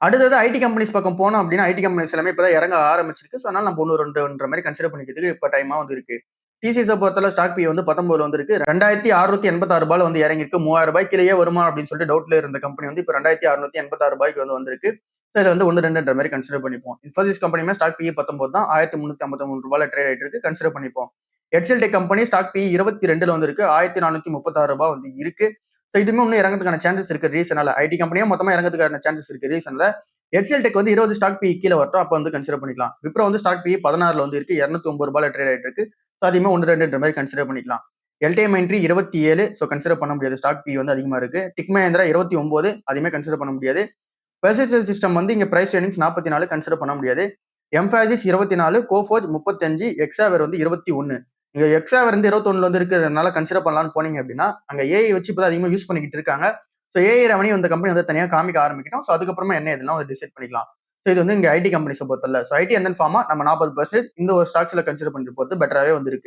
அடுத்தது IT companies பக்கம் போனோம் அப்படின்னா, ஐடி கம்பெனிஸ் எல்லாமே இப்ப தான் இறங்க ஆரம்பிச்சிருக்கு. ஸோ, அதனால நம்ம 1, 2ன்ற மாரி கன்சிடர் பண்ணிக்கிறதுக்கு இப்ப டைமா வந்து இருக்கு. டிசிஎஸ பொறுத்தவரை ஸ்டாக் பி வந்து 19 வந்திருக்கு. ரூ. 2686 வந்து இறங்கியிருக்கு. ரூ. 3000 கீழயே வருமா அப்படின்னு சொல்லிட்டு டவுட்ல இருந்த கம்பெனி வந்து இப்ப ரூ. 2686 வந்து வந்திருக்கு. ஸோ, இத வந்து 1, 2ன்ற மாரி கன்சிடர் பண்ணிப்போம். இன்ஃபோசிஸ் கம்பெனியுமே ஸ்டாக் பி 19 தான். ரூ. 1353 ட்ரேட் ஆயிட்டு இருக்கு. கன்சிடர் பண்ணிப்போம். Excel tech company stock B 22ல வந்திருக்கு. ரூ. 1436 வந்து இருக்கு. ஸோ, இதுவுமே இன்னும் இறங்கறதுக்கான சான்சஸ் இருக்கு ரீசனால. ஐடி கம்பெனியா மொத்தமா இறங்கறதுக்கான சான்சஸ் இருக்கு ரீசன்ல. எக்ஸல் டெக் வந்து 20 ஸ்டாக் பி கீழ வரட்டும். அப்ப வந்து கன்சிடர் பண்ணிக்கலாம். விப்ரோ வந்து ஸ்டாக் பி 16ல வந்து இருக்கு. ரூ. 209 ட்ரேட் ஆயிட்டு இருக்கு. ஸோ, அதையுமே 1, 2ன்ற மாரி கன்சிடர் பண்ணிக்கலாம். LTM entry 27. ஸோ, கன்சிடர் பண்ண முடியாது. ஸ்டாக் பி வந்து அதிகமா இருக்கு. டிக் மஹிந்திரா 29. அதையுமே கன்சிடர் பண்ண முடியாது. பெர்சிஸ்டன்ட் சிஸ்டம் வந்து இங்க பிரைஸ் ட்ரெண்டிங்ஸ் 44 கன்சிடர் பண்ண முடியாது. எம்ஃபாசிஸ் 24, கோஃபோர்ஜ் 35, எக்ஸாவேர் வந்து 21. நீங்க எக்ஸாவேர் வந்து 21ல வந்து இருக்கிறதுனால கன்சிடர் பண்ணலாம்னு போனீங்க அப்படின்னா, அங்க ஏஐ வச்சு இப்ப அதிகமா யூஸ் பண்ணிக்கிட்டு இருக்காங்க. ஸோ, ஏஐ ரெவன்யூ இந்த கம்பெனி வந்து தனியா காமிக்க ஆரம்பிக்கணும். ஸோ, அதுக்கப்புறமா என்ன ஏதுன்னா வந்து டிசைட் பண்ணிக்கலாம். ஸோ, இது வந்து இங்க ஐடி கம்பெனிஸ பொறுத்தவரை. ஸோ, ஐடி எந்த ஃபார்மா நம்ம 40% இந்த ஒரு ஸ்டாக்ஸ்ல கன்சிடர் பண்ணிட்டு போறது பெட்டராவே வந்து இருக்கு.